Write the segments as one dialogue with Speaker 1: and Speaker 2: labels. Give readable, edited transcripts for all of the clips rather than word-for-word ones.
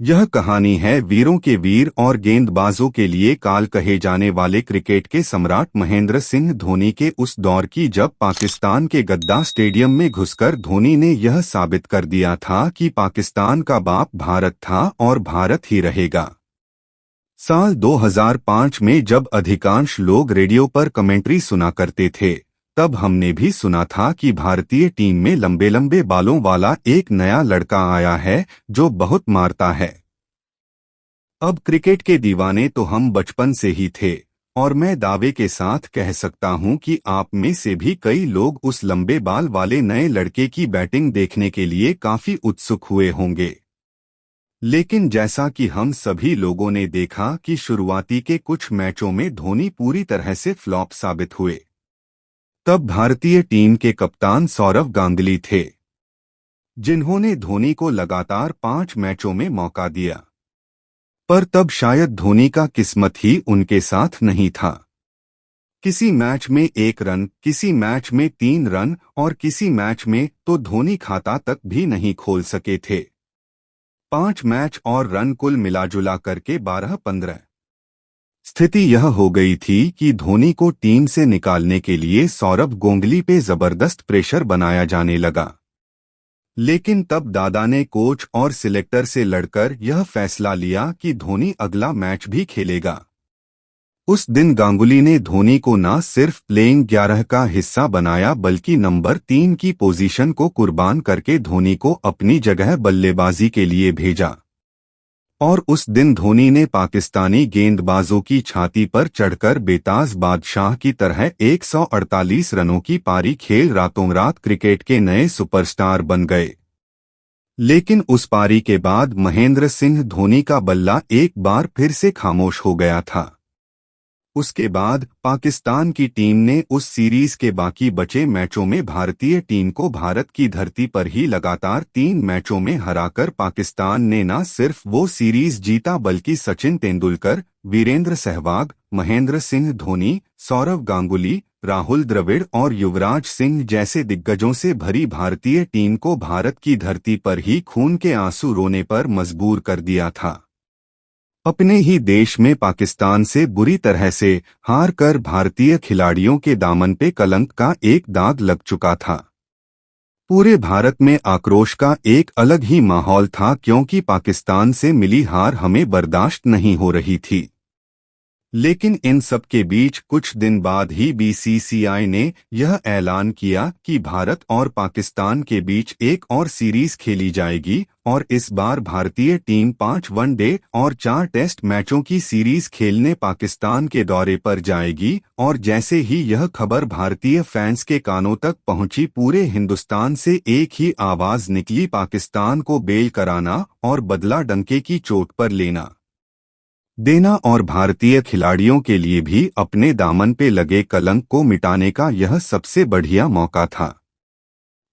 Speaker 1: यह कहानी है वीरों के वीर और गेंदबाजों के लिए काल कहे जाने वाले क्रिकेट के सम्राट महेंद्र सिंह धोनी के उस दौर की जब पाकिस्तान के गद्दा स्टेडियम में घुसकर धोनी ने यह साबित कर दिया था कि पाकिस्तान का बाप भारत था और भारत ही रहेगा। साल 2005 में जब अधिकांश लोग रेडियो पर कमेंट्री सुना करते थे, तब हमने भी सुना था कि भारतीय टीम में लंबे लंबे बालों वाला एक नया लड़का आया है जो बहुत मारता है। अब क्रिकेट के दीवाने तो हम बचपन से ही थे और मैं दावे के साथ कह सकता हूं कि आप में से भी कई लोग उस लंबे बाल वाले नए लड़के की बैटिंग देखने के लिए काफी उत्सुक हुए होंगे। लेकिन जैसा कि हम सभी लोगों ने देखा कि शुरुआती के कुछ मैचों में धोनी पूरी तरह से फ्लॉप साबित हुए। तब भारतीय टीम के कप्तान सौरव गांगुली थे, जिन्होंने धोनी को लगातार 5 मैचों में मौका दिया। पर तब शायद धोनी का किस्मत ही उनके साथ नहीं था। किसी मैच में 1 रन, किसी मैच में 3 रन और किसी मैच में तो धोनी खाता तक भी नहीं खोल सके थे। 5 मैच और रन कुल मिलाजुला करके 12-15। स्थिति यह हो गई थी कि धोनी को टीम से निकालने के लिए सौरव गांगुली पे जबरदस्त प्रेशर बनाया जाने लगा। लेकिन तब दादा ने कोच और सिलेक्टर से लड़कर यह फैसला लिया कि धोनी अगला मैच भी खेलेगा। उस दिन गांगुली ने धोनी को न सिर्फ प्लेइंग 11 का हिस्सा बनाया बल्कि नंबर 3 की पोजीशन को कुर्बान करके धोनी को अपनी जगह बल्लेबाजी के लिए भेजा। और उस दिन धोनी ने पाकिस्तानी गेंदबाजों की छाती पर चढ़कर बेताज बादशाह की तरह 148 रनों की पारी खेल रातों रात क्रिकेट के नए सुपरस्टार बन गए। लेकिन उस पारी के बाद महेंद्र सिंह धोनी का बल्ला एक बार फिर से खामोश हो गया था। उसके बाद पाकिस्तान की टीम ने उस सीरीज के बाकी बचे मैचों में भारतीय टीम को भारत की धरती पर ही लगातार 3 मैचों में हराकर पाकिस्तान ने न सिर्फ वो सीरीज जीता बल्कि सचिन तेंदुलकर, वीरेंद्र सहवाग, महेंद्र सिंह धोनी, सौरव गांगुली, राहुल द्रविड़ और युवराज सिंह जैसे दिग्गजों से भरी भारतीय टीम को भारत की धरती पर ही खून के आंसू रोने पर मजबूर कर दिया था। अपने ही देश में पाकिस्तान से बुरी तरह से हार कर भारतीय खिलाड़ियों के दामन पे कलंक का एक दाग लग चुका था। पूरे भारत में आक्रोश का एक अलग ही माहौल था क्योंकि पाकिस्तान से मिली हार हमें बर्दाश्त नहीं हो रही थी। लेकिन इन सब के बीच कुछ दिन बाद ही बीसीसीआई ने यह ऐलान किया कि भारत और पाकिस्तान के बीच एक और सीरीज खेली जाएगी और इस बार भारतीय टीम 5 वनडे और 4 टेस्ट मैचों की सीरीज खेलने पाकिस्तान के दौरे पर जाएगी। और जैसे ही यह खबर भारतीय फैंस के कानों तक पहुंची, पूरे हिंदुस्तान से एक ही आवाज निकली, पाकिस्तान को बेल कराना और बदला डंके की चोट पर लेना देना। और भारतीय खिलाड़ियों के लिए भी अपने दामन पे लगे कलंक को मिटाने का यह सबसे बढ़िया मौका था।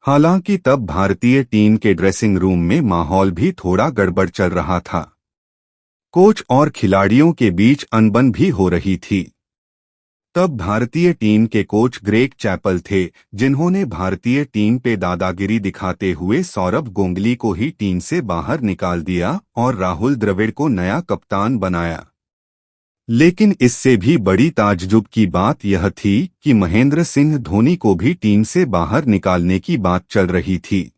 Speaker 1: हालांकि तब भारतीय टीम के ड्रेसिंग रूम में माहौल भी थोड़ा गड़बड़ चल रहा था। कोच और खिलाड़ियों के बीच अनबन भी हो रही थी। तब भारतीय टीम के कोच ग्रेग चैपल थे, जिन्होंने भारतीय टीम पे दादागिरी दिखाते हुए सौरव गांगुली को ही टीम से बाहर निकाल दिया और राहुल द्रविड़ को नया कप्तान बनाया। लेकिन इससे भी बड़ी ताज्जुब की बात यह थी कि महेंद्र सिंह धोनी को भी टीम से बाहर निकालने की बात चल रही थी।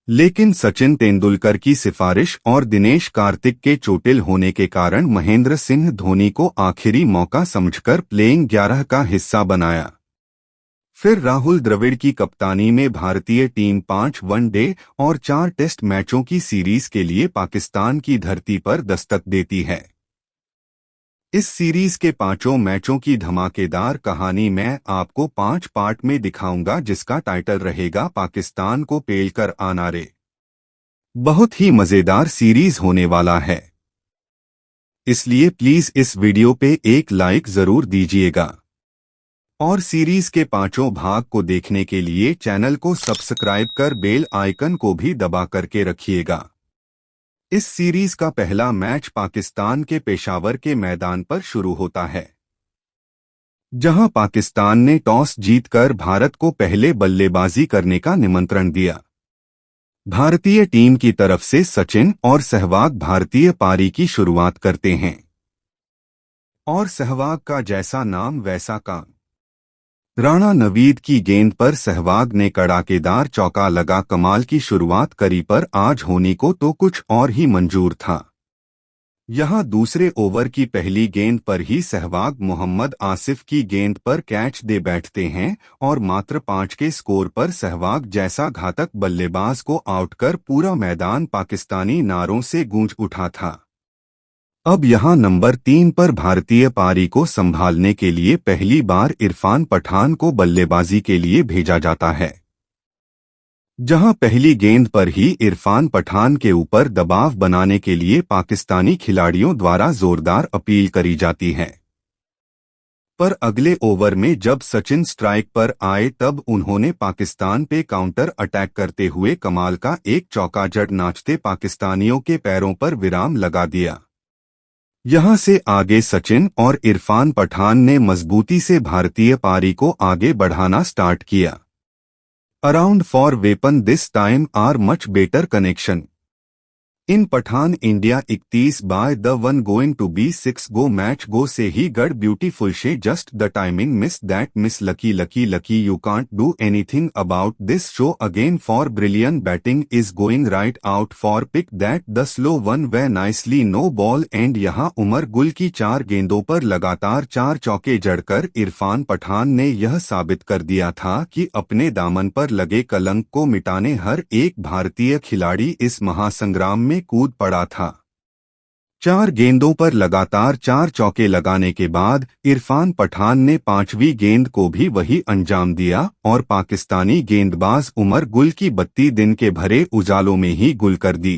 Speaker 1: लेकिन सचिन तेंदुलकर की सिफारिश और दिनेश कार्तिक के चोटिल होने के कारण महेंद्र सिंह धोनी को आखिरी मौका समझकर प्लेइंग 11 का हिस्सा बनाया। फिर राहुल द्रविड़ की कप्तानी में भारतीय टीम 5 वनडे और 4 टेस्ट मैचों की सीरीज के लिए पाकिस्तान की धरती पर दस्तक देती है। इस सीरीज के 5 मैचों की धमाकेदार कहानी मैं आपको 5 पार्ट में दिखाऊंगा, जिसका टाइटल रहेगा पाकिस्तान को पेल कर आना रे। बहुत ही मजेदार सीरीज होने वाला है, इसलिए प्लीज इस वीडियो पे एक लाइक जरूर दीजिएगा और सीरीज के 5 भाग को देखने के लिए चैनल को सब्सक्राइब कर बेल आइकन को भी दबा करके रखिएगा। इस सीरीज का पहला मैच पाकिस्तान के पेशावर के मैदान पर शुरू होता है, जहां पाकिस्तान ने टॉस जीतकर भारत को पहले बल्लेबाजी करने का निमंत्रण दिया। भारतीय टीम की तरफ से सचिन और सहवाग भारतीय पारी की शुरुआत करते हैं और सहवाग का जैसा नाम वैसा काम। राणा नवीद की गेंद पर सहवाग ने कड़ाकेदार चौका लगा कमाल की शुरुआत करी, पर आज होनी को तो कुछ और ही मंजूर था। यहां दूसरे ओवर की पहली गेंद पर ही सहवाग मोहम्मद आसिफ की गेंद पर कैच दे बैठते हैं और मात्र 5 के स्कोर पर सहवाग जैसा घातक बल्लेबाज को आउट कर पूरा मैदान पाकिस्तानी नारों से गूंज उठा था। अब यहां नंबर 3 पर भारतीय पारी को संभालने के लिए पहली बार इरफान पठान को बल्लेबाजी के लिए भेजा जाता है, जहां पहली गेंद पर ही इरफान पठान के ऊपर दबाव बनाने के लिए पाकिस्तानी खिलाड़ियों द्वारा जोरदार अपील करी जाती है। पर अगले ओवर में जब सचिन स्ट्राइक पर आए तब उन्होंने पाकिस्तान पे काउंटर अटैक करते हुए कमाल का एक चौका जड़ नाचते पाकिस्तानियों के पैरों पर विराम लगा दिया। यहां से आगे सचिन और इरफान पठान ने मजबूती से भारतीय पारी को आगे बढ़ाना स्टार्ट किया। Around for weapon this time are much better connection in Pathan India 31 by the 1 going to be 6 go match go से ही good beautiful she just the timing miss that miss lucky you can't do anything about this show again for brilliant batting is going right out for pick that the slow one way nicely no ball and. यहां उमर गुल की 4 गेंदों पर लगातार 4 चौके जड़कर इरफान पठान ने यह साबित कर दिया था कि अपने दामन पर लगे कलंक को मिटाने हर एक भारतीय खिलाड़ी इस महासंग्राम में कूद पड़ा था। 4 गेंदों पर लगातार 4 चौके लगाने के बाद इरफान पठान ने 5वीं गेंद को भी वही अंजाम दिया और पाकिस्तानी गेंदबाज उमर गुल की 32 दिन के भरे उजालों में ही गुल कर दी।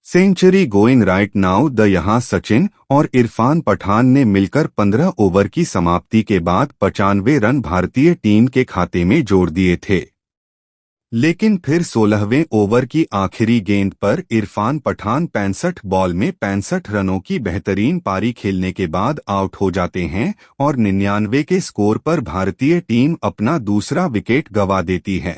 Speaker 1: Century going right now the. यहां सचिन और इरफान पठान ने मिलकर 15 ओवर की समाप्ति के बाद 95 रन भारतीय टीम के खाते में जोड़ दिए थे, लेकिन फिर 16वें ओवर की आखिरी गेंद पर इरफान पठान 65 बॉल में 65 रनों की बेहतरीन पारी खेलने के बाद आउट हो जाते हैं और 99 के स्कोर पर भारतीय टीम अपना दूसरा विकेट गंवा देती है।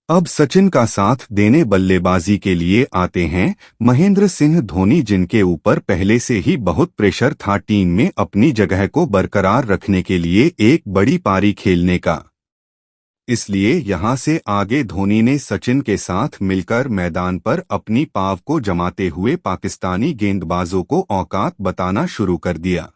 Speaker 1: अब सचिन का साथ देने बल्लेबाजी के लिए आते हैं महेंद्र सिंह धोनी, जिनके ऊपर पहले से ही बहुत प्रेशर था टीम में अपनी जगह को बरकरार रखने के लिए एक बड़ी पारी खेलने का। इसलिए यहां से आगे धोनी ने सचिन के साथ मिलकर मैदान पर अपनी पाव को जमाते हुए पाकिस्तानी गेंदबाजों को औकात बताना शुरू कर दिया।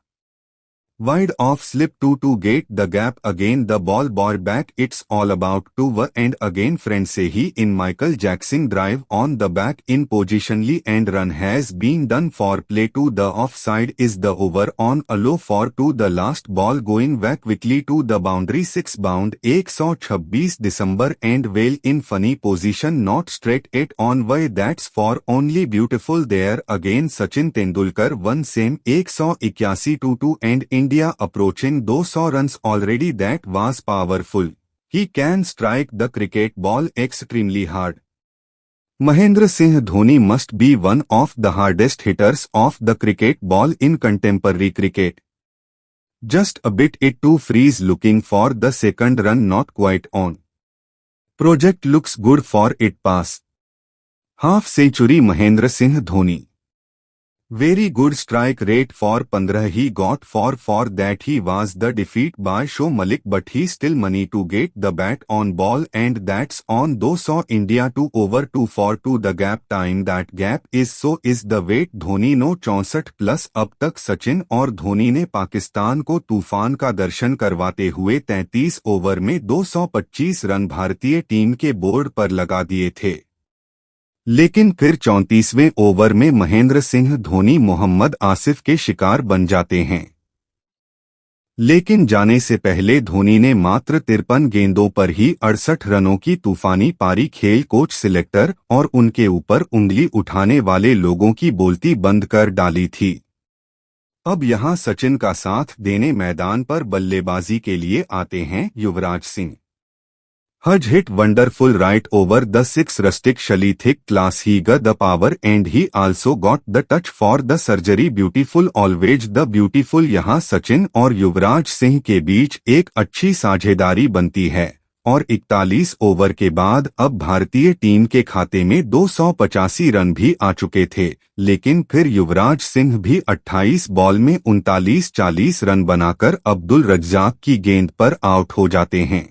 Speaker 1: Wide off slip to get the gap again the ball boy back it's all about to and again friend से ही in Michael Jackson drive on the back in positionally and run has been done for play to the offside is the over on a low for to the last ball going back quickly to the boundary 6 bound 126 December and well in funny position not straight it on way that's for only beautiful there again Sachin Tendulkar one same 181 to and India approaching 200 runs already that was powerful. He can strike the cricket ball extremely hard. Mahendra Singh Dhoni must be one of the hardest hitters of the cricket ball in contemporary cricket. Just a bit it to freeze looking for the second run not quite on. Project looks good for it pass. Half century Mahendra Singh Dhoni. Very good strike rate for 15 he got for that he was the defeat by Shoaib Malik but he still money to get the bat on ball and that's on 200 India 2 over 2 for 2 the gap time that gap is so is the weight Dhoni no 64 plus. अब तक सचिन और धोनी ने पाकिस्तान को तूफान का दर्शन करवाते हुए 33 over में 225 रन भारतीय टीम के बोर्ड पर लगा दिए थे, लेकिन फिर 34वें ओवर में महेंद्र सिंह धोनी मोहम्मद आसिफ के शिकार बन जाते हैं। लेकिन जाने से पहले धोनी ने मात्र 53 गेंदों पर ही 68 रनों की तूफानी पारी खेल कोच सिलेक्टर और उनके ऊपर उंगली उठाने वाले लोगों की बोलती बंद कर डाली थी। अब यहां सचिन का साथ देने मैदान पर बल्लेबाजी के लिए आते हैं Yuvraj Singh. Haj hit wonderful right over the 6 rustic Shali thick class he got the power and he also got the touch for the surgery beautiful always the beautiful। यहाँ सचिन और युवराज सिंह के बीच एक अच्छी साझेदारी बनती है और 41 ओवर के बाद अब भारतीय टीम के खाते में 285 रन भी आ चुके थे, लेकिन फिर युवराज सिंह भी 28 बॉल में 39-40 रन बनाकर अब्दुल रज्जाक की गेंद पर आउट हो जाते हैं।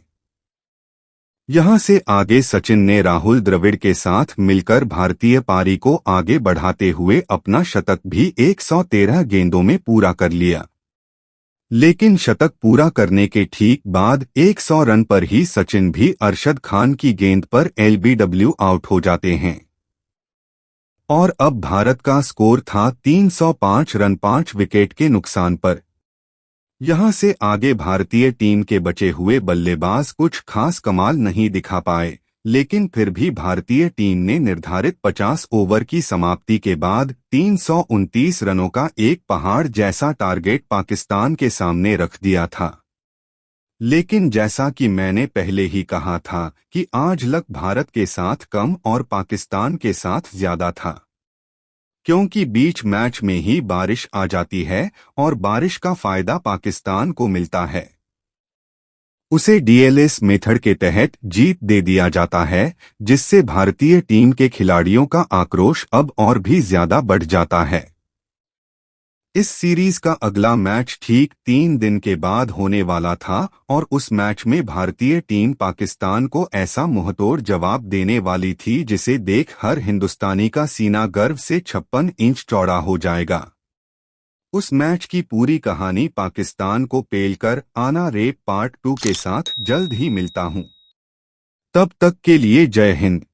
Speaker 1: यहां से आगे सचिन ने राहुल द्रविड़ के साथ मिलकर भारतीय पारी को आगे बढ़ाते हुए अपना शतक भी 113 गेंदों में पूरा कर लिया। लेकिन शतक पूरा करने के ठीक बाद 100 रन पर ही सचिन भी अरशद खान की गेंद पर एलबीडब्ल्यू आउट हो जाते हैं और अब भारत का स्कोर था 305 रन 5 विकेट के नुकसान पर। यहां से आगे भारतीय टीम के बचे हुए बल्लेबाज कुछ खास कमाल नहीं दिखा पाए, लेकिन फिर भी भारतीय टीम ने निर्धारित 50 ओवर की समाप्ति के बाद 329 रनों का एक पहाड़ जैसा टारगेट पाकिस्तान के सामने रख दिया था। लेकिन जैसा कि मैंने पहले ही कहा था कि आज लक भारत के साथ कम और पाकिस्तान के साथ ज्यादा था, क्योंकि बीच मैच में ही बारिश आ जाती है और बारिश का फायदा पाकिस्तान को मिलता है। उसे डीएलएस मेथड के तहत जीत दे दिया जाता है, जिससे भारतीय टीम के खिलाड़ियों का आक्रोश अब और भी ज्यादा बढ़ जाता है। इस सीरीज का अगला मैच ठीक 3 दिन के बाद होने वाला था और उस मैच में भारतीय टीम पाकिस्तान को ऐसा मुंहतोड़ जवाब देने वाली थी जिसे देख हर हिंदुस्तानी का सीना गर्व से 56 इंच चौड़ा हो जाएगा। उस मैच की पूरी कहानी पाकिस्तान को पेलकर आना रेप पार्ट 2 के साथ जल्द ही मिलता हूं। तब तक के लिए जय हिंद।